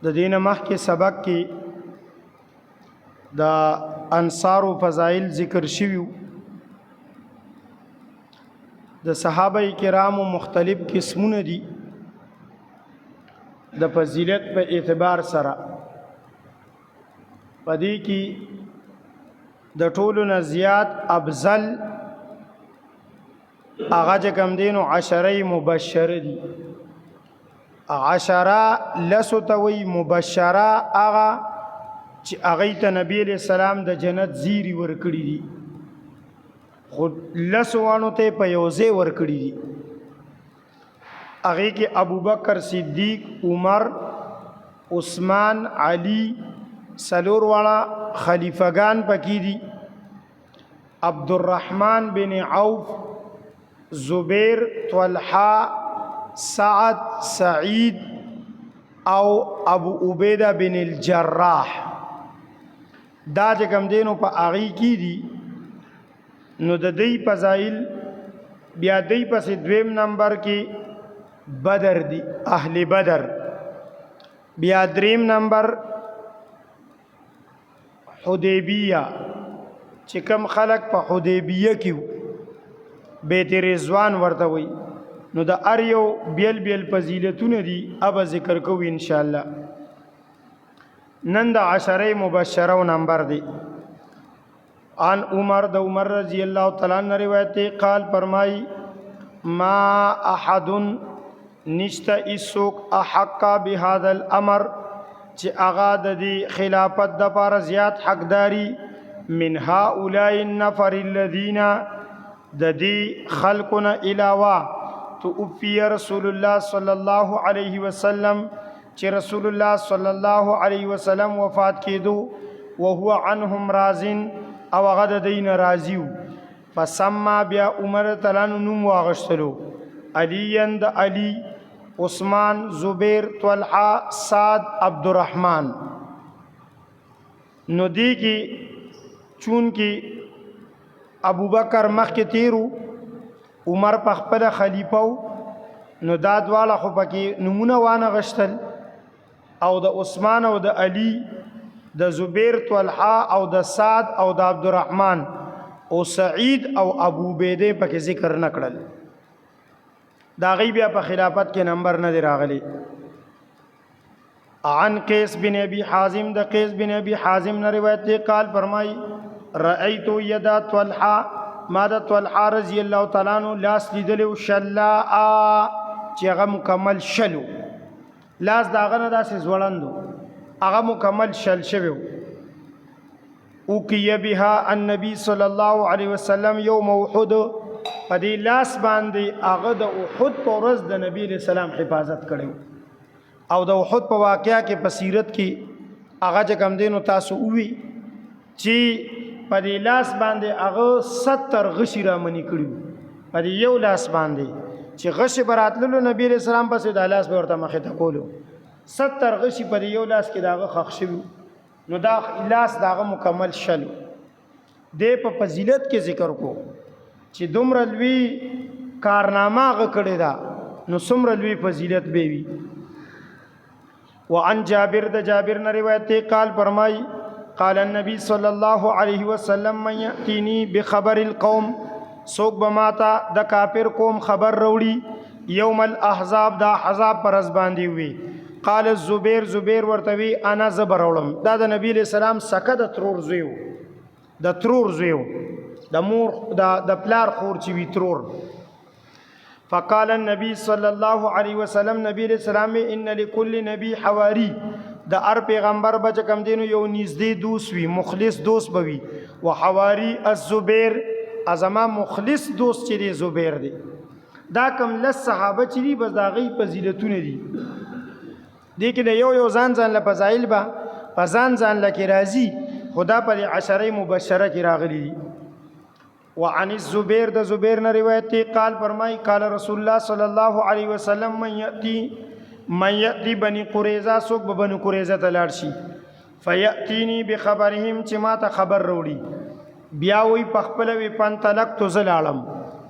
د دین مخکې سبق کې د انصار او فضائل ذکر شویو د صحابه کرامو مختلف قسمونه دي د فضیلت په اعتبار سره پدې کې د ټولو نه زیات افضل هغه چې کوم دینو عشره مبشره دي عشره لسوتوي مبشره هغه چې هغه ته نبی علیہ السلام د جنت زیری ورکړي دي خو لسوانو ته په یوځای ورکړي دي هغه کې ابوبکر صدیق عمر عثمان علی سلور والا خلیفگان پکې دي عبدالرحمن بن عوف زبیر طلحه سعد سعید او ابو عبیده بن الجراح دا چې کوم دینو په هغه کې دي نو د دې فضایل بیا دې پسې دویم نمبر کې بدر دي اهل بدر بیا دریم نمبر حدیبیه چې کوم خلق په حدیبیه کې بیت رضوان ورته وي نو د اریو بیل بیل فضیلتونه دي اب ذکر کوو ان شاء الله نن د عشره مبشره نمبر دی عن عمر د عمر رضی الله تعالی عنہ روایت قال فرمای ما احد نشتا اسوک احق بهذا الامر چې اغا د دې خلافت د پر زیات حقداری من هؤلاء النفر الذين د دې خلقنا علاوه توفي رسول الله صلی الله علیه وسلم چې رسول الله صلی الله علیه وسلم وفات کېدو وهو عنهم راضٍ او غد دین راضیو فسما بیا عمر تلان نوم واغشتلو علی اند علی عثمان زبیر طلحه سعد عبدالرحمن نو دی کی چون کی ابوبکر مخ کې تیرو عمر په خپل خلیفہ نو دا دواله خو پکې نمونه وانه غشتل او د عثمان او د علی د زبیر طلحه او د سعد او د عبدالرحمن او سعید او ابو عبیده پکې ذکر نکړل دا غي بیا په خلافت کې نمبر نه دی راغلی عن قیس بن ابي حازم د قیس بن ابي حازم نے روایت دی قال فرمای رأيت يد طلحه ما د طلحه رضی الله تعالی عنہ لاس لیدل شلا چې هغه مکمل شلو لاس داغه نه داسې زوړندو هغه مکمل شل شوی او کی بها النبي صلی الله علیه وسلم یوم احد پدې لاس باندې هغه د احد په ورځ د نبی علیہ السلام حفاظت کړو او د احد په واقعیا کې په سیرت کې هغه کوم دینو تاسو وی چې پدې لاس باندې هغه 70 غشي را منی کړو پدې یو لاس باندې چې غشي براتللو نبی علیہ السلام پسې د لاس به ورته مخه ته کولو 70 غشي په یو لاس کې داغه خخ شوی نو دا لاس داغه مکمل شلو د په فضیلت کې ذکر کو چې دومره لوی کارنامه غ کړی دا نو څومره لوی فضیلت به وي وعن جابر د جابر نے روایت قال فرمای قال النبي صلى الله عليه وسلم من ياتيني بخبر القوم سوق بماتا د کافر قوم خبر وروړي یوم الاحزاب دا حزاب پر از باندې وي قال الزبير زبير ورتوي انا زبرولم دا د نبی علیہ السلام سکه د ترور زیو د مور د پلار خور چې وی ترور فقال النبي صلى الله عليه وسلم نبی علیہ السلام ان لكل نبي حواري د ار پیغمبر بچ کم دینو یو نږدې دوست وی مخلص دوست بوي وحواري الزبير ازما مخلص دوست چې دی زبیر دی دا کم لس صحابه چې دی بس دا غي فضیلتونه دي دې کې یو ځان له فضایل با ځان لکه راضي خدا پر عشره مبشره کې راغلي دي وعن الزبير د زبیر نے روایت قال فرمای قال رسول الله صلی الله علیه وسلم من یاتی بني قریظه سوق بني قریظه تلار شي فیاتینی بخبرهم چې ما ته خبر وروړي بیا وی پخپل وی پنتلک تو زلالم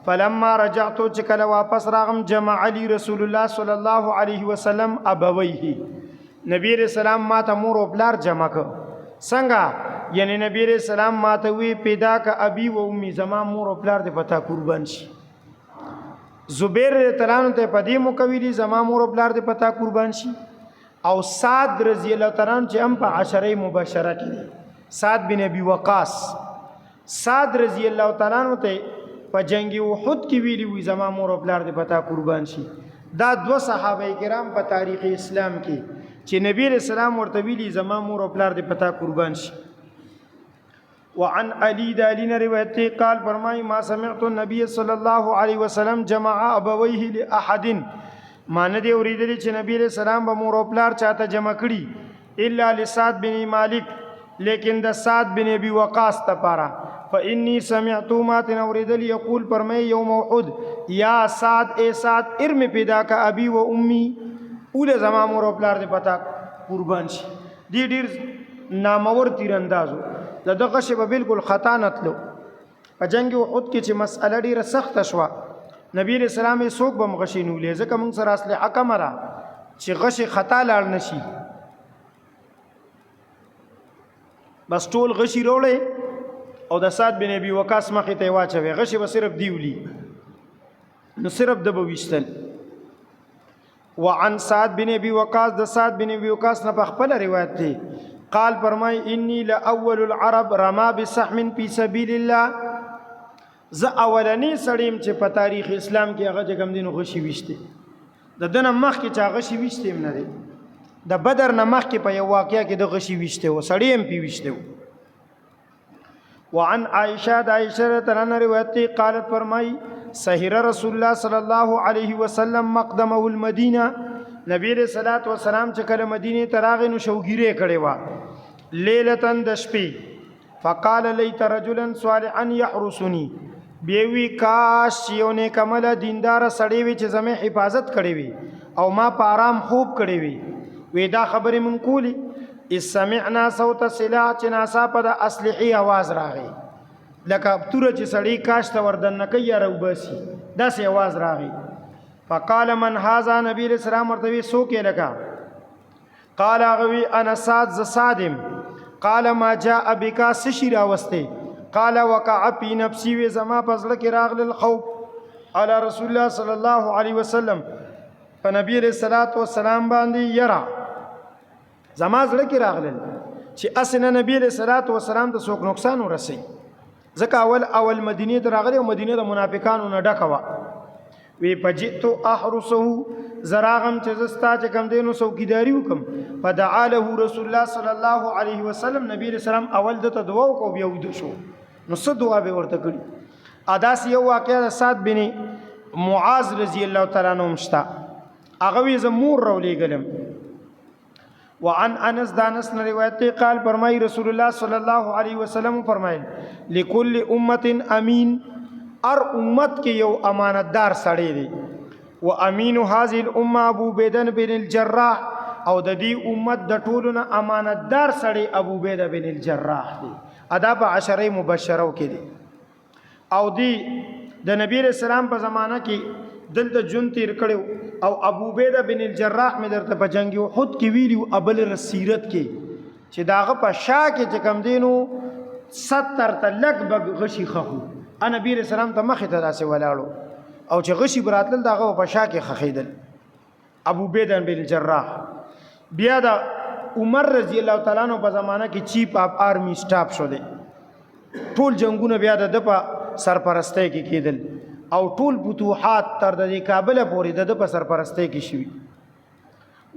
فلما رجعت چې کله واپس راغم جمع علی رسول الله صلی الله علیه وسلم ابویه نبی علیہ السلام ما ته مور او پلار جمع ک څنګه یعنی نبی علیہ السلام ما ته وی پیدا ک ابي و امي زما مور او پلار دې پتا قربان شي زبیر ترانو ته پدې مکویلی زما مور او پلار دې پتا قربان شي او سعد رضی الله تعالی عنہ چې هم په عشره مبشره کې دي سعد بن ابي وقاص سعد رضی الله تعالی عنہ ته په جنگ احد کې ویلی وی زما مور او پلار دې پتا قربان شي دا دو صحابه کرام په تاریخ اسلام کې چې نبی رسول الله ورته ویلی زما مور او پلار دې پتا قربان شي وعن علی دالین روایت قال فرمای ما سمعت النبي صلی الله علیه وسلم جمع ابويه لاحد ما نه دی اوریدلی چې نبی رسول الله به مور او پلار چاته جمع کړي الا لسعد بن مالک لیکن د سعد بن ابي وقاص تپارا فإني سمعت ما تنوردل يقول فرمای یوم احد یا سعد اے سعد ارم پیدا کا ابي و امي اول زما مور او پلار دې پتا قربان شي دی ډیر نامور تیر اندازو دغه شی به بالکل خطا نتلو په جنگ احد کې چې مسأله ډیره سخت شوه نبی رسول الله څوک به مغشینو لې ځکه موږ سره اصل حکم را چې غشي خطا لاړ نشي بس ټول غشي وروړي او د سعد بن ابي وقاص مخې ته واچوي غشي به صرف دیولي نو صرف د بويشتل وعن سعد بن ابي وقاص د سعد بن ابي وقاص نه په خپل روایت دی قال فرمای انی لاول العرب رما بسهم فی سبیل الله ز اولنی سړیم چې په تاریخ اسلام کې هغه کوم دینو غشي وشته د دنه مخ کې چې غشي وشته نه دی د بدر نه مخ کې په یو واقعیا کې د غشي وشته و سړیم پی وشته وعن عائشه د عائشه ترانه روایت قالت فرمای سحر رسول الله صلی الله علیه وسلم مقدمه المدینه نبی رسول الله والسلام چې کله مدینه تراغ نو شوګیره کړي وا لیلتن د شپې فقال لیت رجلا صالحا يحرسني بیوی کاش یو نه کمل دیندار سړی وي چې زمې حفاظت کړي وي او ما په آرام خوب کړي وي وی دا خبرې مون کولی اس سمعنا صوت سلاح چې ناسا په د اصلحي आवाज راغی لکه تور چې سړی کاش ته وردن نه کوي راو باسي دا سي आवाज راغی فقال من هذا نبی رسول الله مرتبه سو کې لگا قال غوي انا سعد ز صادم قال ما جاء بك سشرا وسته قال وقع في نفسي وزما پزړه کې راغل الخوف على رسول الله صلی الله علیه وسلم فنبی رسول الله والسلام باندې یرا زما زړه کې راغل چې اسنه نبی رسول الله والسلام ته څوک نقصان ورسي ځکه اول مدینه ته راغلی او مدینه د منافقانو نه ډکوا وی پجئتو احرسه زراغم چې زستا چې کم دینو څوکیداری وکم فدعا له رسول الله صلی الله علیه وسلم نبی رسول الله اول دته دعا وکاو بیا ود شو نو څه دعا به ورته کړی اداس یو واقعه د سعد بن معاذ رضی الله تعالی عنہ مشتا هغه وی زمور راولېګلم وعن انس دانس روایت قال فرمای رسول الله صلی الله علیه وسلم فرمایل لكل امه امین ار امت کې یو امانتدار سړی دی و امین هذه الامه ابو بیدن بن الجراح او د دې امت د ټولو نه امانتدار سړی ابو بیده بن الجراح دی ادا په عشره مبشره کې دی او دی د نبی رسول الله په زمانہ کې دلته جون تیر کړو او ابو بیده بن الجراح مې درته په جنگ احد کې ویلو ابل رسیرت کې چې داغه په شا کې چې کم دینو 70 ته لګ غشي خخو نبی رسول الله ته مخه ته داسې ولاړو او چې غشي براتل داغه په شا کې خخیدل ابو بیده بن الجراح بیا دا عمر رضی الله تعالی عنہ په زمانہ کې چیف اف آرمی سٹاف شو دی ټول جنگونه بیا د په سرپرستی کې کېدل او ټول فتوحات تر د کابل پورې د په سرپرستی کې شوي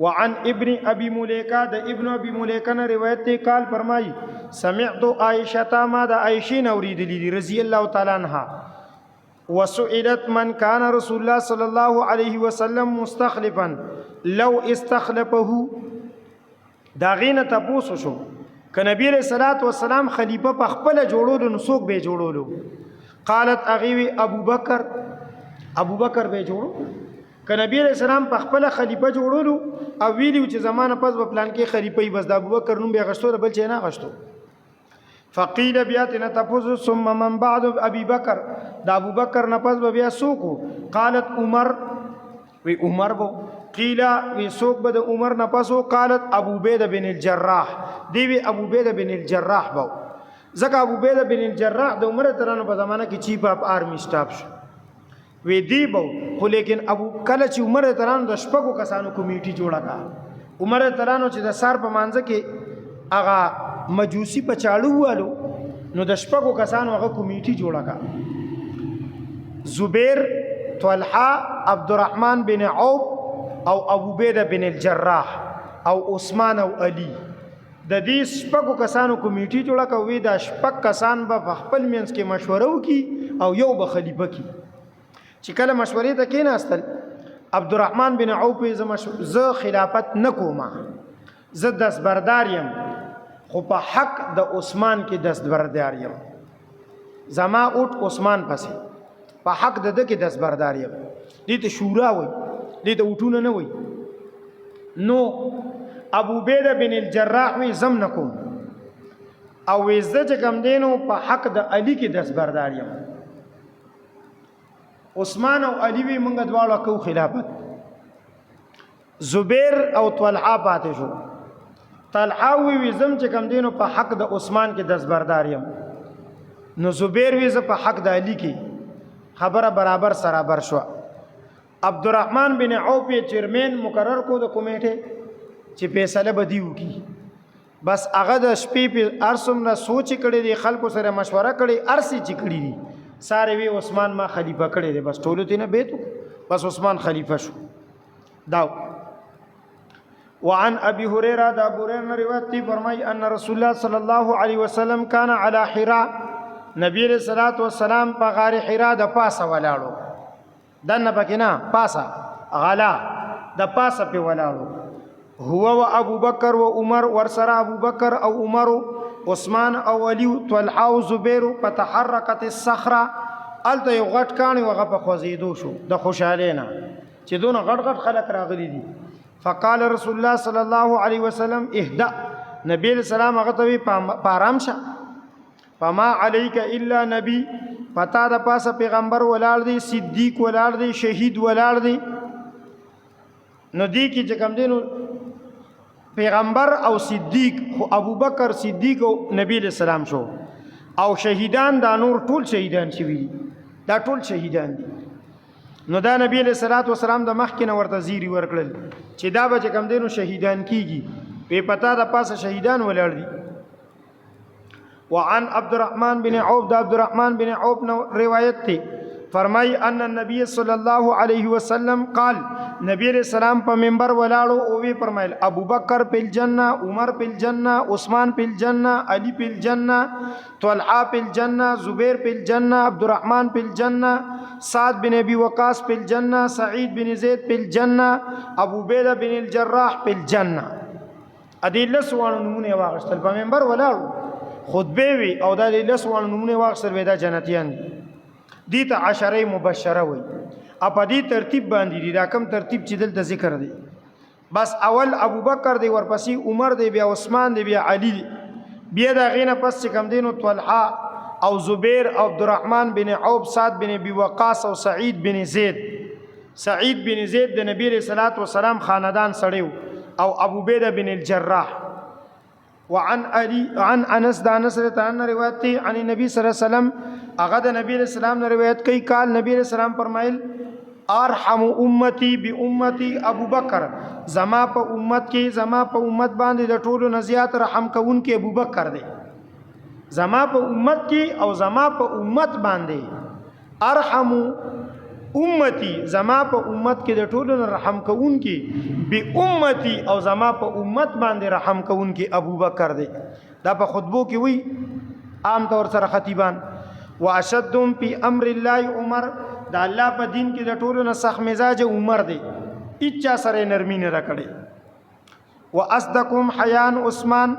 وعن ابن ابي مليكه د ابن ابي مليكه نه روایت ته قال فرمای سمعت عائشه ما د عائشه نوریدلی رضی الله تعالی عنها وسئلت من كان رسول الله صلى الله عليه وسلم مستخلفا لو استخلفه داغینه تاسو شو ک نبی رسول الله والسلام خلیفہ په خپل جوړولو نسوک به جوړولو قالت اغي ابو بکر به جوړو ک نبی رسول الله په خپل خلیفہ جوړولو او ویلو چې زمانه پس په پلان کې خلیفہ بس د ابوبکر نوم به غشتو بل چې نه غشتو فقیل بیاتنا تفوز ثم من بعد ابي بکر د ابوبکر نه پس بیا سوکو قالت عمر وی عمر بو قیل وی سوک به د عمر نه پسو قالت ابو عبیده بن الجراح دی وی ابو عبیده بن الجراح باو ځکه ابو عبیده بن الجراح د عمر ترانو په زمانه کې چیف اف آرمی سټاف شو وی دی باو خو لیکن ابو کله چې عمر ترانو د شپږو کسانو کمیټي جوړه کا عمر ترانو چې د سار په مانځ کې هغه مجوسی په چاړو والو نو د شپږو کسانو هغه کمیټي جوړه کا زبیر طلحه عبدالرحمن بن عوف او ابو عبیده بن الجراح او عثمان او علی د دې شپږو کسانو کمیټي جوړه کوي دا شپږ کسان به خپل منځ کې مشوره وکي او یو به خلیفہ کی چې کله مشورې ته کېناستل عبدالرحمن بن عوف زه خلافت نکوم زه دستبردار یم خو په حق د عثمان کې دستبردار یم زما اوټ عثمان پسې په حق د ده کې دستبردار یم دې ته شورا وایي دې ته اوټونه نه وایي نو ابو عبیده بن الجراح وی زم نکوم او زه چې کوم دینو په حق د علی کې دستبردار یم عثمان او علی وی مونږ دواړه کو خلافت زبیر او طلحه پاتې شو طلحه وی زم چې کوم دینو په حق د عثمان کې دستبردار یم نو زبیر وی زه په حق د علی کې خبره برابر سرابر شو عبدالرحمن بن عوف چیرمن مقرر کو د کمیټه چې فیصله بدیو کی بس هغه د شپې په ارسم نه سوچ کړي دي خلکو سره مشوره کړي ارسي چې کړي دي ساره وی عثمان ما خلیفہ کړي دي بس ټولو ته نه بیتو بس عثمان خلیفہ شو داو وعن ابي هريره دا ابو هريره روایت دی فرمای ان رسول الله صلی الله علیه وسلم کان علی حرا نبی علیہ الصلوۃ والسلام په غار حرا د پاسه ولاړو دنه پکې نه پاسه غلا د پاسه په ولاړو هو و ابو بکر و عمر ورسره ابو بکر او عمر عثمان او علی طلحه او زبیر فتحركت الصخره الته یو غټ کانی وغه په خوځیدو شو د خوشاله نه چې دونه غټ غټ خلک راغلي دي فقال رسول الله صلی الله علیه وسلم اهدأ نبی السلام هغه ته پارام شه فما عليك الا نبی پتا د پاسه پیغمبر ولاړ دی صدیق ولاړ دی شهید ولاړ دی نو دی کی چې کوم دینو پیغمبر او صدیق خو ابو بکر صدیق او نبی علیہ السلام شو او شهیدان دا نور ټول شهیدان شوي دا ټول شهیدان دي نو دا نبی علیہ الصلوۃ والسلام د مخ کې نو ورته زیری ورکړل چې دا به کوم دینو شهیدان کیږي په پتا د پاسه شهیدان ولاړ دي وعن عبد الرحمن بن عوف دا عبد الرحمن بن عوف نو روایت تھی فرمائی ان النبی صلی اللہ علیہ وسلم قال نبی علیہ السلام پا منبر ولاړو او وی فرمایل ابو بکر پل جنہ عمر پل جنہ عثمان پل جنہ علی پل جنہ طلحہ پل جنہ زبیر پل جنہ عبد الرحمن پل جنہ سعد بن ابی وقاص پل جنہ سعید بن زید پل جنہ ابو عبیدہ بن الجراح پل جنہ ادي لسوان نمونه واغشتل په منبر ولاړو خطبه وی او دا لسوان نمونه واغشتل ودا جنتیان دي ته عشره مبشره وي اپا دې ترتیب باندې دي دا کم ترتیب چې دلته ذکر دی بس اول ابو بکر دی ورپسې عمر دی بیا عثمان دی بیا علی دی بیا دا غینه پس چې کم دینو طلحه او زبیر او عبدالرحمن بن عوف سعد بن ابي وقاص او سعید بن زید د نبی رسول الله والسلام خاندان سړیو او ابو عبیده بن الجراح وعن علي عن انس دا انس رضی روایت تھی عن نبی صلی الله علیه وسلم هغه د نبی علیہ السلام نے روایت کوي قال نبی علیہ السلام فرمایل ارحم امتی بامتی ابو بکر زما په امت کې زما په امت باندې د ټولو نزیات رحم کون کې ابو بکر دی زما په امت کې او زما په امت باندې ارحم امتی زما په امت کې د ټولو رحم کون کې به امتی او زما په امت باندې رحم کون کې ابو بکر دی دا په خطبو کې وی عام طور سره خطیبان واشدهم فی امر الله عمر دا الله په دین کې د ټولو نه سخت مزاج عمر دی اچا سره نرمی نه راکړي واصدقهم حیان عثمان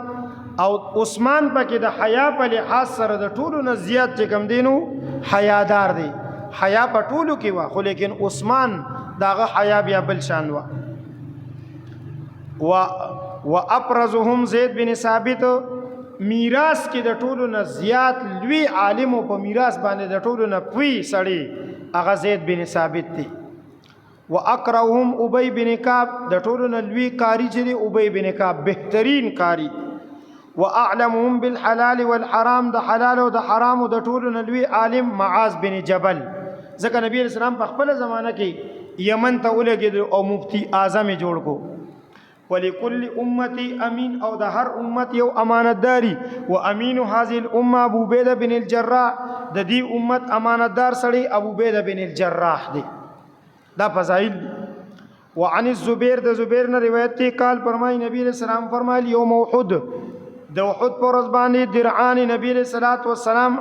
او عثمان پکې د حیا په لحاظ سره د ټولو نه زیات چې کم دینو حیادار دی حیا په ټولو کې وا خو لیکن عثمان داغه حیا بیا بل شان وا وابرزهم زید بن ثابت میراث کې د ټولو نه زیات لوی عالم په میراث باندې د ټولو نه پوی سړی هغه زید بن ثابت دی واقرهم ابي بن كعب د ټولو نه لوی قاری چې دی ابي بن كعب بهترین قاری واعلمهم بالحلال والحرام د حلال او د حرام د ټولو نه لوی عالم معاذ بن جبل ځکه نبی رسول الله په خپل زمانہ کې یمن ته ولګید او مفتی اعظم جوړ کو ولكل امتي امين او د هر امت یو امانتداري و امين هذه الامه ابو عبيده بن الجراح د دې امت امانتدار سړی ابو عبيده بن الجراح دی دا فضائل وعن الزبير د زبير نه روایت دی قال فرمای نبی رسول الله فرمایل یوم احد د احد پر ورځ باندې درعان نبی رسول الله والسلام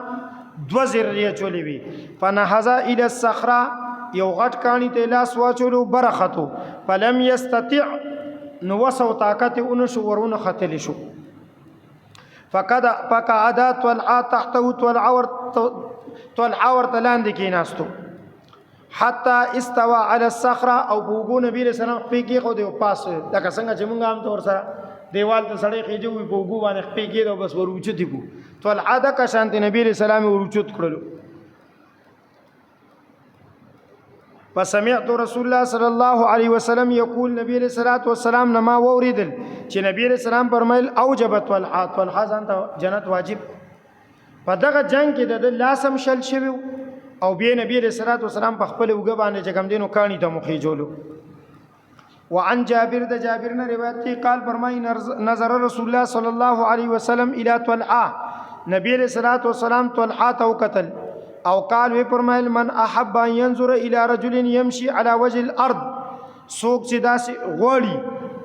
دو ذریه چولې وی فنهزا الى الصخره یو غټ کانی ته لاس واچولو برختو فلم يستطيع نو وسو طاقت اون شو ورونه ختل شو فقعد طلع تحته طلع تلاند کې ناستو حتى استوى على الصخره او بوغو نبی رسول الله پیږي خو دی پاس لکه څنګه چې مونږ عام طور سره دیوال ته سړی خېجوي بوغو باندې پیږي او بس وروچتي کو طلع د کا شانت نبی رسول الله وروچت کړلو فسمعت رسول الله صلی الله علیه وسلم یقول نبی علیہ الصلوۃ والسلام نما وریدل چې نبی علیہ السلام فرمایل اوجبت والحزن جنت واجب په دغه جنگ کې د لاسم شل شوی او بیا نبی علیہ الصلوۃ والسلام په خپل وګ باندې چې کوم دینو کانی ته مخې جوړو وعن جابر د جابر نه روایت دی قال فرمای نظر رسول الله صلی الله علیه وسلم الی طلحه نبی علیہ الصلوۃ والسلام طلحه تو قتل او قال وی فرمایل من احب ان ينظر الى رجل يمشي على وجه الارض سوق چې داسې غوړي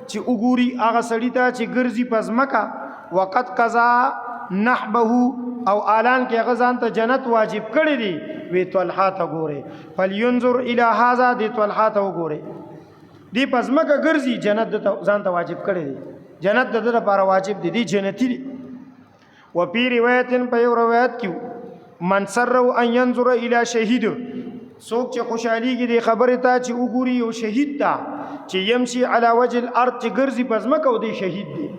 چې وګوري هغه سړی ته چې ګرځي پزمکا وقت قضا نحبه او اعلان کې غزان ته جنت واجب کړی دی وی طلحه ته ګوره فلينظر الى هذا دی طلحه ته وګوره دی پزمکا ګرځي جنت ځان ته واجب کړی دی جنت د لپاره واجب دی جنتی دی وفي روایت په یو روایت کې من سره ان ينظر الى شهید سوک چې خوشحالي کې د خبره ته چې وګوري یو شهید تا چې يمشي على وجه الارض چې ګرځي پزمکه او دی شهید دی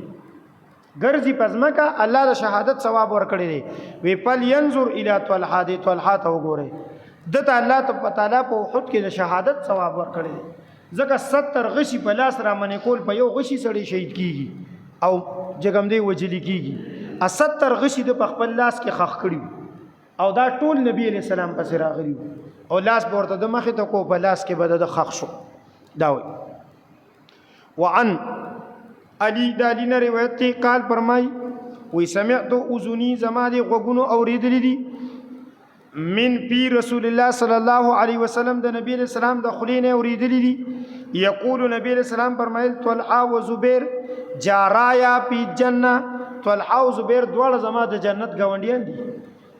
ګرځي پزمکه الله د شهادت ثواب ورکړي دی وی پل ينظر الى طلحه دی طلحه ته وګوري دته الله تعالی په وحد کې د شهادت ثواب ورکړي دی ځکه 70 غشي په لاس را منې کول په یو غشي سړی شهید کیږي او جګم دی وجلی کیږي 70 غشي د خپل لاس کې خخ کړي او دا ټول نبی علیہ السلام پس راغلی او لاس ورته د مخې ته کو په لاس کې بد د خخ شو دا وي وعن علی دالین روایت تی قال فرمای وی سمعت اذنی زمادی غوګونو اوریدلی دي من پی رسول الله صلی الله علیه وسلم د نبی علیہ السلام د خلینه اوریدلی دي یقول نبی علیہ السلام فرمایل طلحه و زبیر جارایا پی جنہ طلحه و زبیر دواړه زما د جنت گاونډیان دي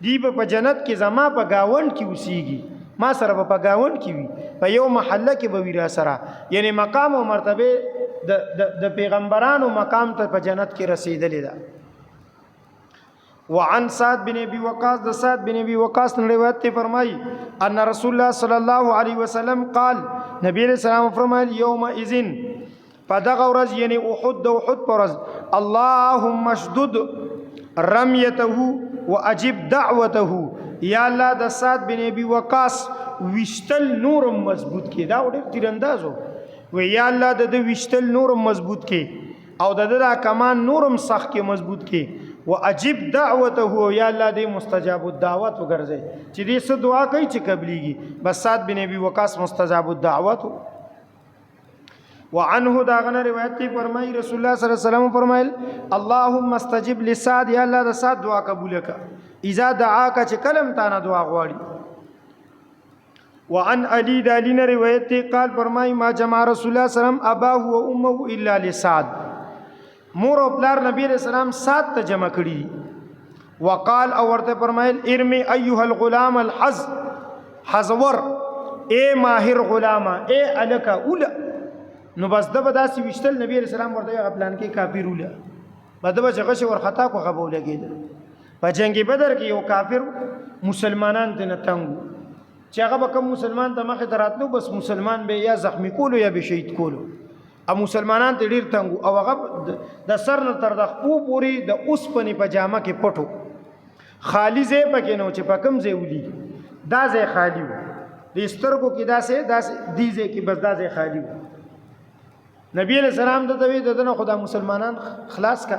دی په جنت کې زما په گاوند کې اوسېږي ما سره په گاوند کې وي په یو محله کې به ویرا سره یعنی مقام او مرتبه د پیغمبرانو مقام ته په جنت کې رسیدلې ده وعن سعد بن ابي وقاص د سعد بن ابي وقاص روایت ته فرمایي ان رسول الله صلی الله علیه وسلم قال نبی علیہ السلام فرمایل یوم اذن فدغ ورځ یعنی احد د احد پر ورځ اللهم اشدد رميته واجب دعوته یا الله د سعد بن ابي وقاص وشتل نورم مضبوط کی دا ډېر تیراندازو و یا الله د وشتل نورم مضبوط کی او د کمان نورم سخت کی مضبوط کی واجب دعوته یا الله د مستجاب الدعوت وګرځي چې دې څه دعا کوي چې قبليږي بس سعد بن ابي وقاص مستجاب الدعوت وعنه داغنا روایت تی فرمای رسول الله صلی الله علیه وسلم فرمایل اللهم استجب لسعد یا الله د سعد دعا قبول کا اذا دعاک چې کلم تانا دعا غواړي وعن علی دالین روایت تی قال فرمای ما جمع رسول الله صلی الله علیه وسلم اباه و امه الا لسعد مور او پلار نبی رسول الله سعد ته جمع کړي وقال او ورته فرمایل ارمی ایها الغلام الحز حزور اے ماهر غلامه اے الک اول نو بس دبه داسې وشتل نبی رسول الله ورته غپلان کې کافر وله بدبه څنګه ور خطا کو قبول کېده په جنگ بدر کې یو کافر مسلمانان ته نتنګ چې هغه به کوم مسلمان ته مخه دراتلو بس مسلمان به یا زخمی کولو یا به شهید کولو ا مسلمانان ته ډیر تنګ او هغه د سر نه تر د خپو پوری د اوسپنی پجامه کې پټو خالی ځای پکې نو چې پکم ځای ولي دا ځای خالی و د سترګو کې داسې دیځه کې بس داسې خالی و. نبی علیہ السلام د دوی دنه خدا مسلمانان خلاص کا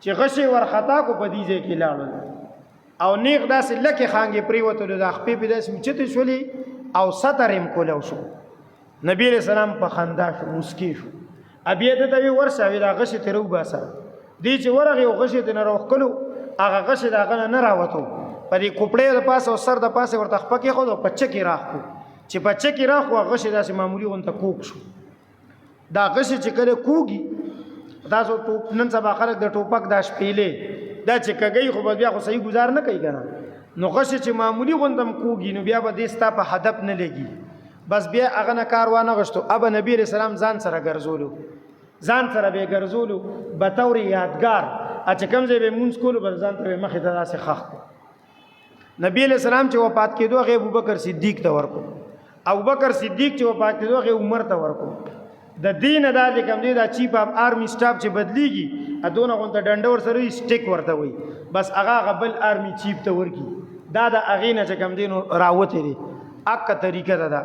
چې غشي ورخطا کو په دیځه کې لاړل او نیغ داسې لکه خانګي پریوتل د خپې په داسې مچته شولې او سترم کولو شو. نبی علیہ السلام په خندا شو مسکی شو. ابي ته دوی ورساوي دا غشي تر وباسه دی چې ورغه غشي ته نه روخلو هغه غشي دا غنه نه راوته په دې کوپړې د پاسه او سر د پاسه ورته خپکه خو په چکی راخو چې په چکی راخو غشي داسې معمولی غونته کوک شو. دا غشي چې کله کوګي تاسو ټوپ نن سبا خلک د ټوپک دا شپېلې دا چې کګي خو بیا خو صحیح گزار نه کوي کنه نو غشي چې معمولی غوندم کوګي نو بیا به دې ستا په هدف نه لګي بس بیا هغه نه کاروانه غشتو. ابا نبی رسول الله ځان سره ګرځولو ځان سره به ګرځولو به تور یادګار چې کوم ځای به مونږ کولو بل ځان ته مخې ته داسې خخ. نبی علیہ السلام چې وفات کېدو هغه ابوبکر صدیق ته ورکو. ابوبکر صدیق چې وفات کېدو هغه عمر ته ورکو. د دین دا چې کوم دی دا چیف اف آرمی سټاف چې بدلیږي ادونه غونته ډنډور سره سټیک ورته وي بس هغه غبل آرمی چیف ته ورکی دا د اغې نه چې کوم دی نو راوته دي اکه طریقه ده.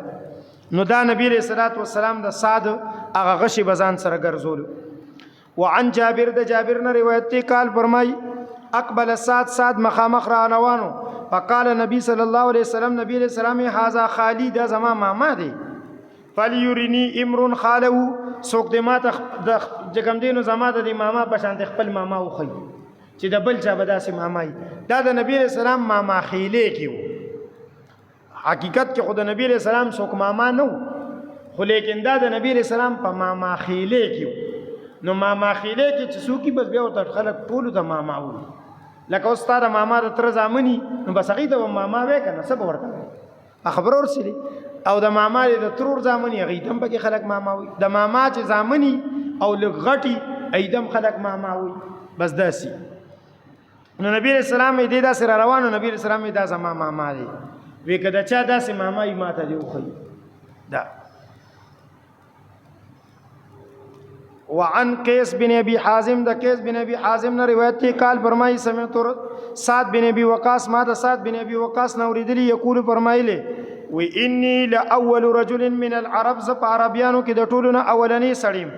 نو دا نبی علیہ الصلوۃ والسلام د صاد هغه غشي بزان سره ګرځول. وعن جابر د جابر نه روایت ته قال فرمای اقبل سعد مخامخ را روانو فقال نبی صلی الله علیه وسلم نبی علیہ السلام هاذا خالی دا زما ماما دی فلیورینی امرن خاله سوک د ماته د کوم دینو زما د ماما په شان خپل ماما وخی چې د بل چا بداسې مامای دا د نبی علیہ السلام ماما خیله کیو. حقیقت کې خود نبی علیہ السلام سوک ماما نو خو لیکن دا د نبی علیہ السلام په ماما خیله کیو. نو ماما خیله کې چې سوکی بس بیا ورته خلک ټول ته ماما و لکه استاد ماما د تر زامنی نو بس هغه ته ماما وې کنه سب ورته خبر ورسلی او د ماما د ترور زامنی هغه تم پکې خلک ماما وي د ماما چې زامنی او لغټي ایدم خلک ماما وي بس داسي. نو نبی علیہ السلام دې دا سره روانو نبی علیہ السلام دا زما ماما دی وی کدا چا داسې ماما یې ماته دی خو دا. وعن قیس بن ابي حازم د قیس بن ابي حازم نه روایت ته قال فرمایي سمعت سعد بن ابي وقاص ما د سعد بن ابي وقاص نو ریدلی یقول فرمایله و انی لاول رجل من العرب ز عربیانو کې د ټولو نه اولنی سړیم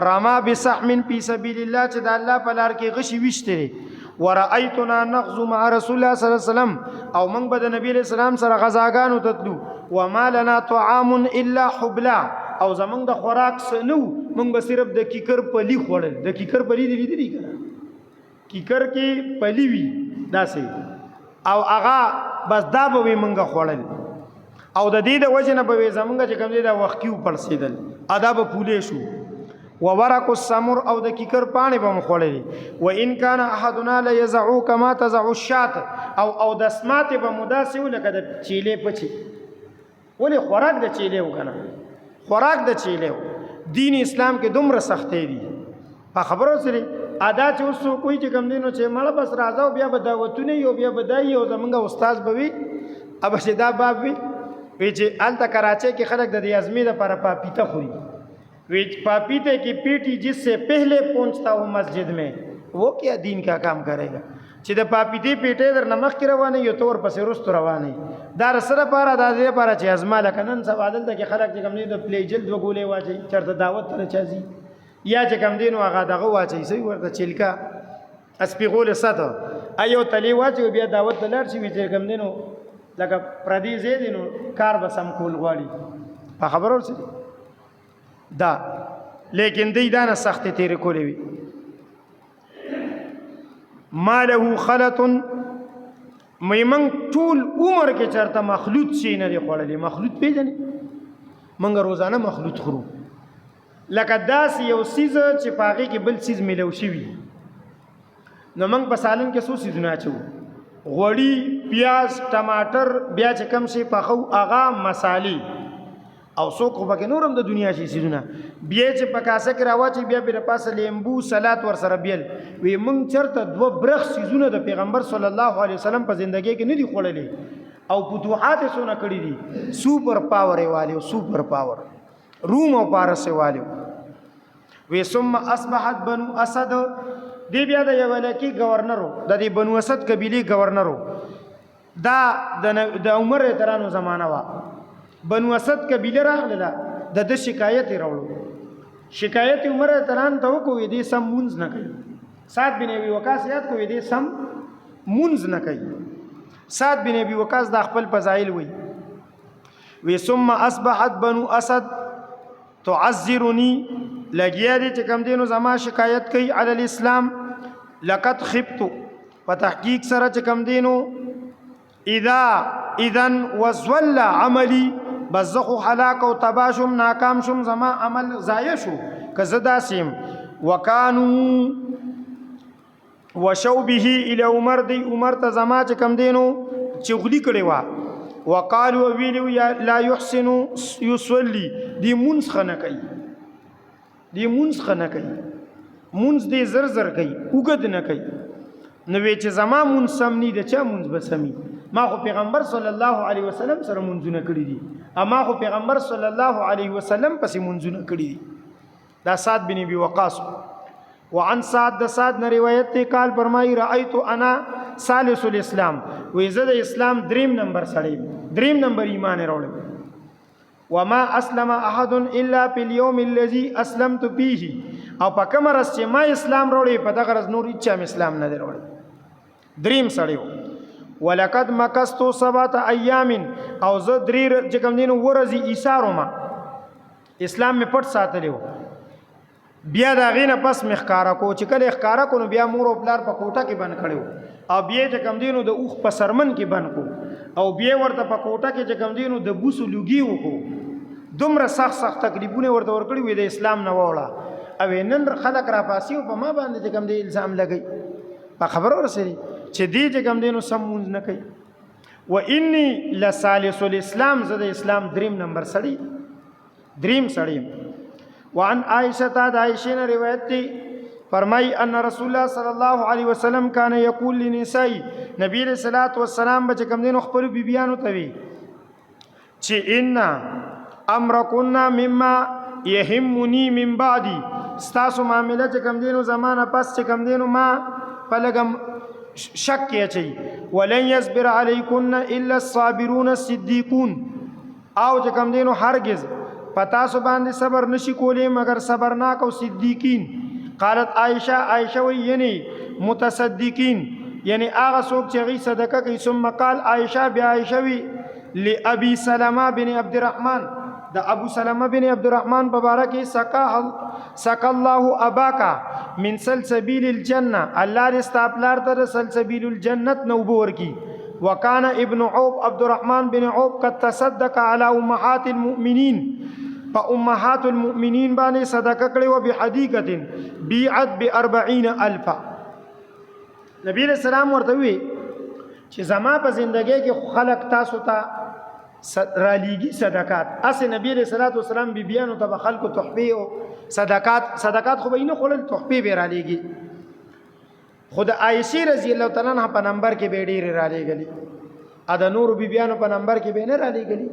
رما بسحم فی سبیل الله چې د الله په لار کې غشي وشته ورایتنا نغزو مع رسول الله صلی الله علیه وسلم او موږ به د نبی علیہ السلام سره غزاګانو تتلو وما لنا طعام الا حبلا او زمونږ د خوراک سنو موږ به صرف د کیکر پلی خوړل. د کیکر پلی دی لیدلی کنه کیکر کې پلی وی داسې او هغه بس دا به موږ خوړل او د دې د وجه نه به زمونږ چې کوم دی دا وخت کیو پړسیدل ادب پولې شو وورق السمر او د کیکر پانی به مخوړل و ان کان احدنا لا يزعو كما تزع الشات او د سمات به مداسو لکه د چیلې پچی ولې خوراک د چیلې وکنه خوراک د چیلې دین اسلام کې دومره سختې دي په خبرو سره ادا چې اوس کوئی چې کم دینو چې مړه بس راځو بیا به دعوتونه یو بیا بدای او زمونږ استاد بوي اب شدا باب وی چې الته کراچۍ کې خلک د ازمی لپاره پاپیته خوري وی پاپیتے کی پیٹی جس سے پہلے پہنچتا ہوں مسجد میں وہ کیا دین کا کام کرے گا چې د پاپیتی پیټه در نمخ کې روانه یو تور پسې رست روانه دا سره پاره د دې پاره چې ازما لکنن سوادل ته کې خلک چې کوم دي د پلی جلد وګولې واچي چرته دعوت ته چازي یا چې کوم دینو هغه دغه واچي سوي ورته چلکا اسپیغول ساته ایو تلی واچي بیا دعوت ته لار شي چې کوم دینو لکه پردي زیدینو کار به سم کول غواړي په خبرو سره دا لیکن دی دانه سخت تیر کولی وی ما له خلط میمن ټول عمر کې چرته مخلوط شي نه دی خوړلې مخلوط پیژنې منګ روزانه مخلوط خورو لکه داس یو سیز چې پاغي کې بل سیز ملو شي وي نو منګ په سالن کې سو سیزونه چو غوړی پیاز ټماټر بیا چې کم شي پخو اغا مصالې او څوک پکې نورم د دنیا شي سيزونه بیا چې پکاسه کې راوچي بیا په پاسه لیمبو سلات ور سره بیل وی مونږ چرته دوه برخ سيزونه د پیغمبر صلی الله علیه وسلم په ژوندۍ کې نه دي خوړلې او فتوحات سونه کړې دي سوپر پاور والے سوپر پاور روم او پارس والے وی ثم اصبحت بنو اسد دی بیا د یو لکی گورنرو د دې بنو اسد قبيله گورنرو دا د عمر ترانو زمانہ وا بنو اسد قبیله راغله د شکایت راوړو شکایت عمر تران ته وکوي دې سم مونږ نه کوي سعد بن ابي وقاص یاد کوي دې سم مونږ نه کوي سعد بن ابي وقاص د خپل فضایل وی ثم اصبحت بنو اسد تعذرني لګیا دي چې کوم دینو زما شکایت کوي علی الاسلام لقد خبت په تحقیق سره چې کوم دینو اذن وزول عملي بزخو هلاك او تباشم ناکام شم زما عمل ضایع شو کزه داسیم وکانو وشو به الى عمر دی عمر ته زما چې کوم دینو چغلی کړي وا وقالوا ویلو لا يحسن يصلي دی منځ خنه کوي دی منځ خنه کوي منځ دی زر زر کوي وګد نه کوي نو چې زما منځ سم ني د چا منځ بسمي ما خو پیغمبر صلی الله علیه وسلم سره منځونه کړی دي اما خو پیغمبر صلی الله علیه وسلم پسې منځونه کړی دي دا سعد بن ابي وقاص وعن سعد سعد نے روایت تے قال فرمائی رأيت انا ثالث الاسلام وزد اسلام دریم نمبر سڑی دریم نمبر ایمان روڑے وما اسلم احد الا في اليوم الذي اسلمت فيه او پکمرس چې ما اسلام روڑے پتہ غرض نور اچھا اسلام نه روڑے دریم سڑیو ولقد مكثت 7 ايام او ز دریر چې کوم دین ورزي ایثارو ما اسلام می پټ ساتلیو بیا دا غینه پس مخکارا کو چې کله اخکارا کو نو بیا مور او پلار په کوټه کې بند کړو او بیا چې کم دینو د اوخ په سرمن کې بند کو او بیا ورته په کوټه کې چې کم دینو د بوسو لګي وکړو دومره سخت تکلیفونه ورته ورکړي وي د اسلام نه وړه او نن خلک را پاسیو په ما باندې چې کم دی الزام لګي په خبرو ورسېږي چې دی چې کم دینو سم مونږ نه کوي و انی لثالث الاسلام زده اسلام دریم نمبر سړی دریم سړی وعن عائشة عائشة روایت دی فرمائی ان رسول الله صلی الله علیه وسلم کان یقول لنساء نبی علیہ الصلوۃ والسلام بچ کم دینو خپل بیبیانو ته وی چې ان امرکن مما یهمنی من بعدی ستاسو معاملې چې کم دینو زمانہ پس چې کم دینو ما پلګم شک کې چي ولن يصبر علیکن الا الصابرون الصدیقون او چې کم دینو هرگز پتا سو باندې صبر نشي کولې مگر صبرناک او صدیقین قالت عائشہ وی یعنی متصدقین یعنی هغه څوک چې غي صدقه کوي ثم قال عائشہ بیا عائشہ وی لابي سلمہ بن عبد الرحمن د ابو سلمہ بن عبد الرحمن مبارک سقى الله اباکا من سلسبیل الجنه الله دې استاپلار ته سلسبیل الجنت نو بور کی وكان ابن عوف عبد الرحمن بن عوف قد تصدق على امهات المؤمنين فامهات المؤمنين باندې صدقه کړي او بحدیقه بیعت ب40,000 نبی علیہ السلام ورته وی چې زما په زندګۍ کې خلق تاسو ته را لیږي صدقات اس نبی علیہ الصلوۃ والسلام بیبیانو ته خلق تحفه او صدقات خو به نه خلل تحفه به را لیږي خود عائشہ رضی الله تعالی عنها په نمبر کې به ډیر را لېګلی ا د نور بیبیانو په نمبر کې به نه را لېګلی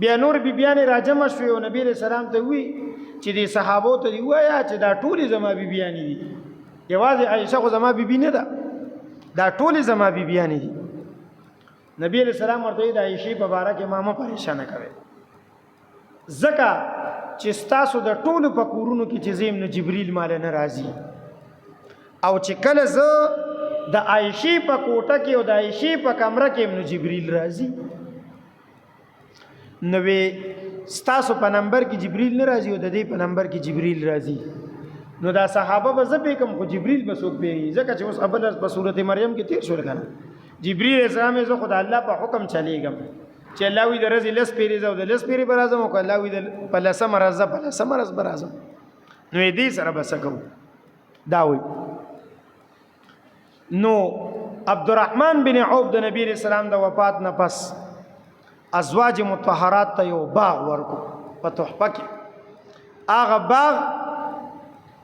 بیا نور بیبیان راجم شوی او نبی علیہ السلام ته وی چې د صحابو ته دی وایا چې دا ټول زما بیبیان دي یوازې عائشہ خو زما بیبی نه ده دا ټول زما بیبیان دي نبی علیہ السلام ورته د عائشہ په باره کې ماما پریشان کوي زکه چې تاسو د ټول په کورونو کې چې زم نه جبرئیل مال نه راځي او چې کله زه د عائشہ په کوټه کې او د عائشہ په کمره کې نو جبرئیل راځي نوې ستاسو په نمبر کې جبرئیل نه راځي او د دې په نمبر کې جبرئیل راځي نو دا صحابه به زه کوم خو جبرئیل به څوک پیږي ځکه چې اوس اول په سورته مریم کې تیر شول کنه جبرئیل السلام زه خدای الله په حکم چلیږم چې الله وی د ورځې لس پیری زو د لس پیری بر اعظم او الله وی د په لس مرز په لس مرز بر اعظم نو دې سره بس کو دا وی نو عبدالرحمن بن عوف د نبی رسول الله د وفات نه پس ازواج مطهرات ته یو باغ ورکو په تحفه کې هغه باغ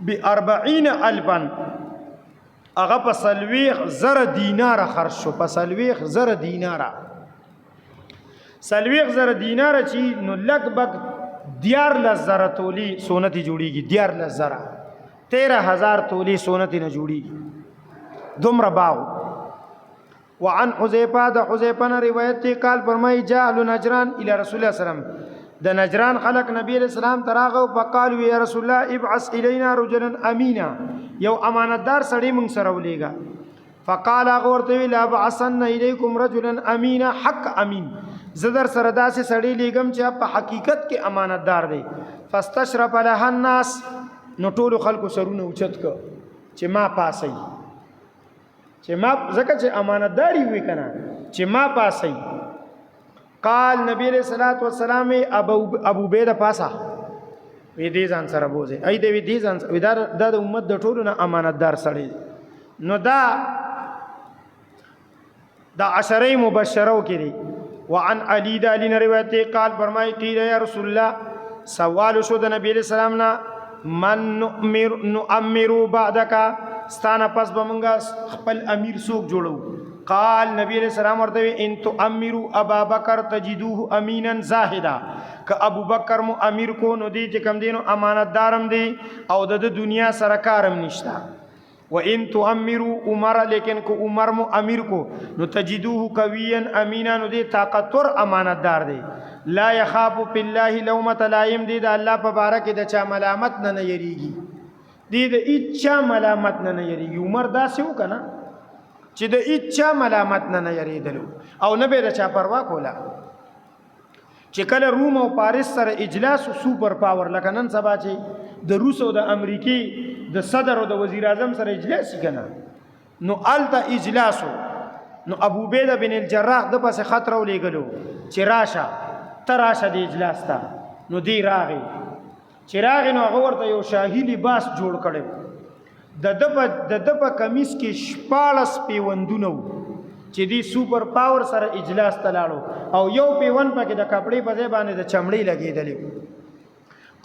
ب40,000 هغه په 30,000 دینار خرج شو په 30,000 دینار 30,000 دینار چې نو لګبګ 14,000 تولی سونتی جوړیږي 14,000 13,000 تولی سونتی نه جوړیږي دومره باغ وعن حذیفه د حذیفه نه روایت دی قال فرمای جاء نجران الى رسول الله صلی الله علیه وسلم د نجران خلق نبی علیہ السلام تراغه فقالوا یا رسول الله ابعث الینا رجلا امینا یو امانتدار سړی موږ سره ولېګا فقال غورته لا بعثن الیکم رجلا امینا حق امین زدر سره داسې سړی لېګم چې په حقیقت کې امانتدار دی فاستشرف له الناس نو ټول خلکو سرونه اوچت ک چې ما پاسي چې ما زکه چې امانتداري وي کنه چې ما پاسي قال نبی علیہ الصلوۃ والسلام ابو بید پاسا وی دې ځان سره بوزي ای دې وی دې ځان وی د امت د ټولو نه امانتدار سړی نو دا عشره مبشرو کړي وعن علی د علی روایت قال فرمای قیل یا رسول الله سوال شو د نبی علیہ السلام نه من نؤمر بعدک ستانه پس بمنګا خپل امیر څوک جوړو قال نبی علیہ السلام ورته ان تؤمروا ابا بکر تجدوه امینا زاهدا ک ابو بکر مو امیر کو نو دی چې کم دینو امانتدارم دی او د دنیا سره کارم نشتا و ان تؤمروا عمر لیکن کو عمر مو امیر کو نو تجدوه قویا امینا نو دی طاقتور امانتدار دی لا يخاف بالله لومة لائم دی د الله په باره کې د چا ملامت نه یریږي دی د اچا ملامت نه یریږي عمر داسې وکنه چې د اچا ملامت نه یریدلو او نه به د چا پروا کوله چې کله روم او پاریس سره اجلاس او سوپر پاور لکه نن سبا چې د روس او د امریکای د صدر او د وزیر اعظم سره اجلاس کنه نو الته اجلاسو نو ابو عبیده بن الجراح د پاسه خطر ولېګلو چې راشه تراشه د اجلاس ته نو دی راغی چې راغی نو هغه ورته یو شاهي لباس جوړ کړو د د په کمیس کې 14 پیوندونه چې دی سوپر پاور سره اجلاس ته لاړو او یو پیوند پکې د کپړې په ځای باندې د چمړې لګېدلې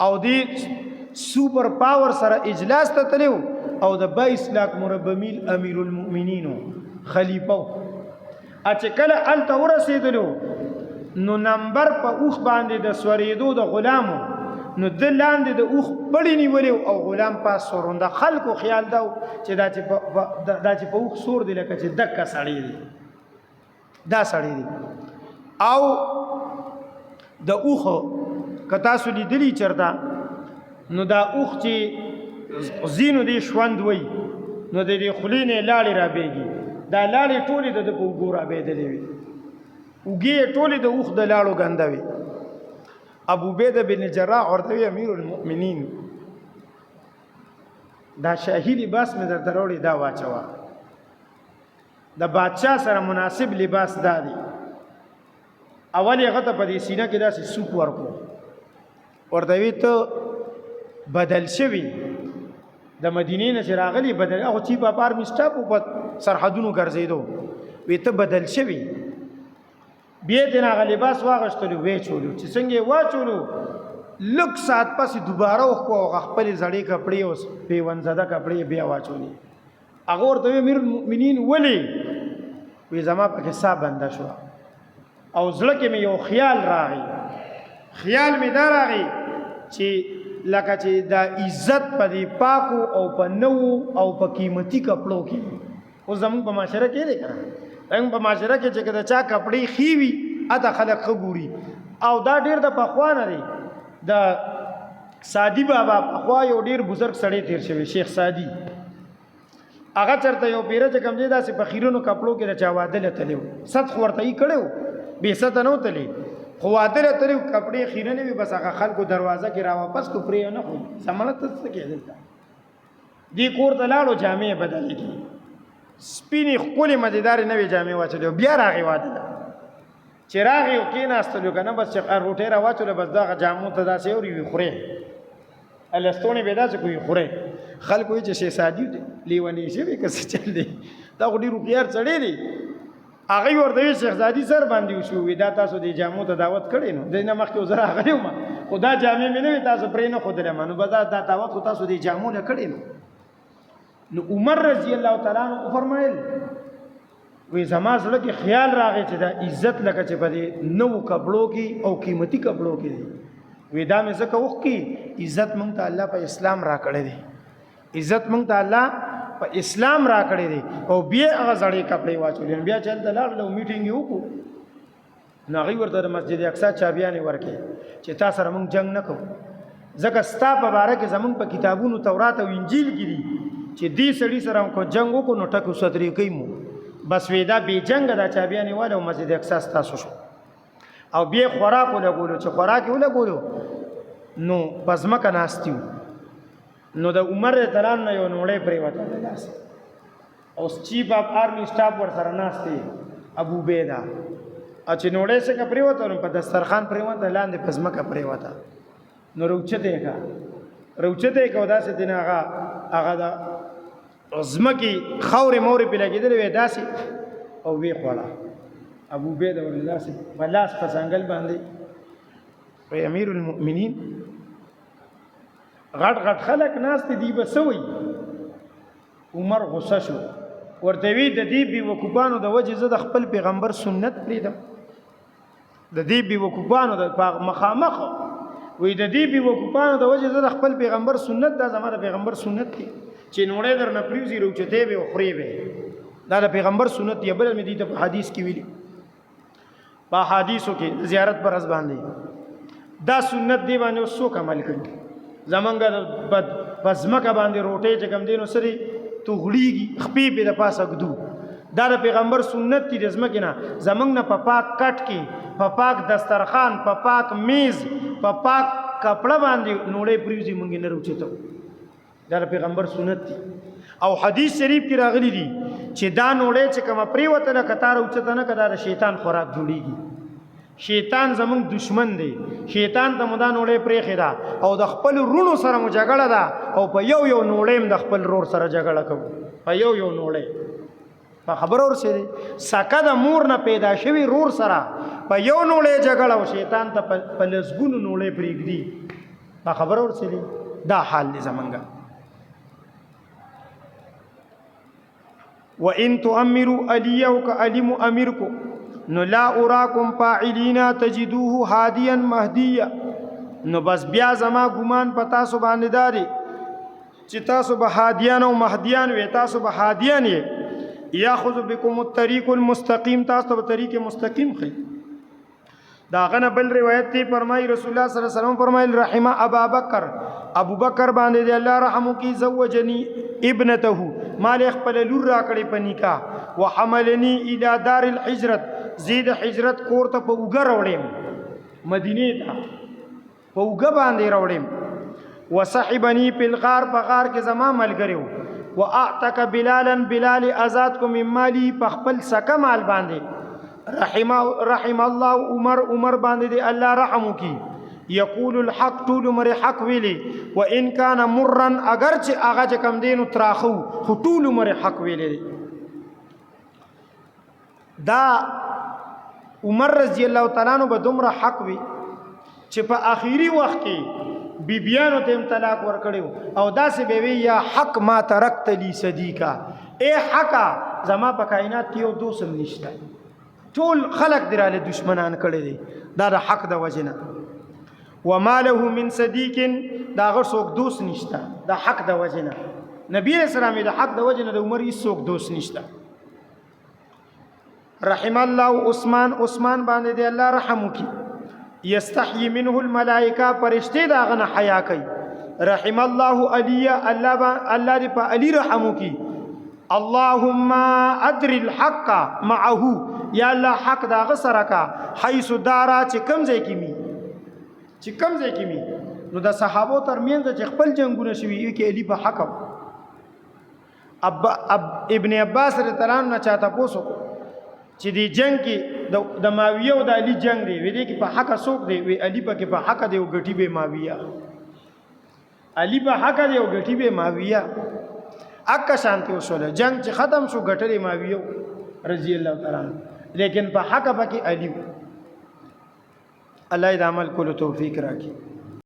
او دی سوپر پاور سره اجلاس ته تلو او د 22 लाख مربع میل امیر المؤمنین خلیفہ اچ کله ال ته ورسېدلو نو نمبر په اوخ باندې د سوریدو د غلامو نو د لاندې د اوخ بړې نیولې او غلام پاس سورونده خلکو خیال دا چې دا چې په اوخ سور دی لکه چې دکه سړی دی دا سړی دی او د اوخ کتا سو لیدلی چرته نو دا اوخ چې زینو دی شوند وای نو د دې خلینې لاړې را بیږي دا لاړې ټولې د په ګورا بيدلې وي وګي ټولې د اوخ د لاړو ګندوي ابو عبیده بن الجراح ورته امیر المؤمنین دا شاهي لباس مې درته وروړي دا واچوا د بادشاہ سره مناسب لباس دا دی اول هغه ته په دې سینه کې داسې سوق ورکو ورته وی ته بدل شوی د مدینې نه چې راغلی بدل هغه چې په پار میسټاپ په سرحدونو ګرځېدو وی ته بدل شوی بیا دې هغه لباس واغشتلو وې چولو چې څنګه واچولو لک سات پسې دوباره وخو خپل زړې کپڑے اوس پیونزده کپڑے بیا واچولي هغه ورته امیر المؤمنین ولی وی زما پکې صاحب بنده شو او زړه کې مې یو خیال راغی خیال مې دا راغی چې لکه چې دا عزت په دې پاکو او په نو او په قیمتي کپړو کې او زموږ په معاشره کې دی کنه څنګه په معاشره کې چې کله چا کپڑے خيوي اته خلک خګوري او دا ډیر د پخوانه دی د سادی بابا پخوا یو ډیر بزرگ سړی تیر شوی شیخ سادی هغه چرته یو پیره چې کم دی داسې په خیرونو کپړو کې د چا واده لتلو صد خورته یې کړو به ست نه وتلی خو واده لتلو کپڑے خیرنه وي بس هغه خلکو دروازه کې را واپس کو پرې نه خو سمالت څه کېدل دی کور ته لاړو جامې بدلې کی سپینی خپل مزیدار نوې جامې واچلو بیا راغی واده چې راغی او کېناستلو کنه بس چې روټه را واچلو بس دا جامو ته داسې اوري وي خوره الستونی به داسې کوي خوره خلکو چې شي سادي لیونی شي به کس چل دی دا غډي روپیار چړې دی هغه ورته شیخ زادي سر باندې شو وی دا تاسو د جامو ته دعوت کړي نو د نه مخکې زرا غلیو ما خدا جامې مې نه تاسو پرې نه خو درې منو بازار دا دعوت خو تاسو د جامو نه کړي نو عمر رضی الله تعالی عنہ فرمایل وی زما سره کې خیال راغی چې دا عزت لکه چې په دې نو کپړو کې او قیمتي کپړو کې دی وی دا مې زکه وخت کې عزت مونږ ته الله په اسلام را کړی دی عزت مونږ ته الله په اسلام را کړی دی او بیا هغه زړې کپړې واچولې بیا چلته لاړل میټینګ یې وکړو نو هغوی ورته د مسجد اقصی چابیانې ورکړې چې تا سره موږ جنګ نه کوو ځکه ستا په باره کې زموږ په کتابونو تورات او انجیل کې دي چې دې سړي سره کو جنګ وکړو نو ټکو سترې کوي مو بس وې دا بې جنګه دا چابیانې واله او مسجد اقصی ستاسو شو او بیا خوراک ولګولو چې خوراک یې ولګولو نو په ځمکه ناست یو نو د عمر رضی نه یو نوړی پرېوته د لاسه او چیف اف آرمی سټاف ورسره ناست دی ابو عبیده او چې نوړی څنګه پرېوته نو په دسترخوان پرېوته لاندې په ځمکه پرېوته نو روچته یې کړه او داسې دی نه هغه د ځمکې خاورې مورې پرې لګېدلې وې داسې او ویې خوړه ابو عبیده ورله داسې په لاس په څنګل باندې وی امیر المؤمنین غټ غټ خلک ناست دي به څه وایي عمر غصه شو ورته وی د دې بېوقوفانو د وجې زه د خپل پیغمبر سنت پرېږدم د دې بېوقوفانو د مخامخ وی د دې بېوقوفانو د وجې زه د خپل پیغمبر سنت دا زما د پیغمبر سنت دی چې نوړی در نه پرېوځي روچتې به او خورې به دا د پیغمبر سنت دی بل مې دې ته په حدیث کې ویلي په حدیثو کې زیارت پر ورځ باندې دا سنت دی باندې اوس څوک عمل کوي زمونږ په ځمکه باندې روټۍ چې کوم دی نو سرې توغړېږي خپې پې د پاسه ږدو دا د پیغمبر سنت دی د ځمکې نه زمونږ نه په پاک کټ کې په پاک دسترخوان په پاک میز په پاک کپړه باندې نوړۍ پرېوځي مونږ یې نه روچتو دا د پیغمبر سنت دی او حدیث شریف کې راغلی دي چې دا نوړۍ چې کومه پرېوتله که تا روچته نه که دا د شیطان خوراک جوړېږي شیطان زمونږ دشمن دی شیطان ته مو دا نوړۍ پرېښې ده او د خپل رونو سره مو جګړه ده او په یو نوړۍ د خپل رور سره جګړه کوو په یو نوړۍ په خبره ورسېدې سکه د مور نه پیدا شوي رور سره په یو نوړۍ جګړه او شیطان ته په لسګونو نوړۍ پرېږدي په خبره ورسېدې دا حال دی زمونږ وَإِن تُؤَمِّرُوا عَلِيَّ وَكَعَلِمُ أَمِرْكُمْ نو لا اراکم فاعلین تجدوه هادیا مهدیا نو بس بیا زما ګمان په تاسو باندې داري چې تاسو به هادیان او مهدیان وي تاسو به هادیان یې یاخذ بكم الطريق المستقيم تاسو به طریق مستقیم خي دا غنه بل روایت تی فرمای رسول الله صلی الله علیه وسلم فرمایل رحمه ابو بکر باندې دی الله رحم کی زوجنی ابنته مال خپل لور را کړی په نکاح وحملني الى دار الحجرت زید حجرت کور ته په وګ راوړم مدینه ته په وګ باندې راوړم وصحبني په الغار په غار کې زما ملګریو واعتق بلال آزاد کو مم مالی په خپل سکه مال باندې رحم الله عمر باندې دی الله رحم کی یقول الحق طول عمر حق ویلی وان کان مرن اگر چې هغه کم دینو تراخو خو طول عمر حق ویلی دا عمر رضی الله تعالی عنہ به دومره حق وی چې په آخري وخت کې بیبیانو ته طلاق ورکړیو او داسې به وی یا حق ما ترکت لی صدیقا اے حقا زما په کائنات کې یو دوست نشته ټول خلق دراله دشمنان کړي دي دا د حق د وجنه وما له من صدیق دا غر څوک دوست نشته د حق د وجنه نبی اسلام د حق د وجنه د عمر هیڅ څوک دوست نشته رحم الله عثمان باندې دی الله رحم وکي یستحیی منه الملائکه فرشتي دا غنه حیا کوي رحم الله علی الله دې په علی رحم وکي اللهم ادر الحق معه یا الله حق دا غسره کا حيث دارا چې کمزې کی می نو د صحابو ترمنځ چې خپل جنگونه شوي کې علی په حق ابن عباس رضی الله عنه چاته پوسو چې دی جنگ کې د ماویه او د علی جنگ دی وی دی کې په حق څوک دی وی علی په کې په حق دی او غټي به ماویه علی په حق دی او غټي به ماویه اکه شانتی وسوله جنگ چې ختم شو غټري ماویه رضی الله تعالی عنہ لیکن په حق پکې علی الله دې عمل کولو توفیق راکړي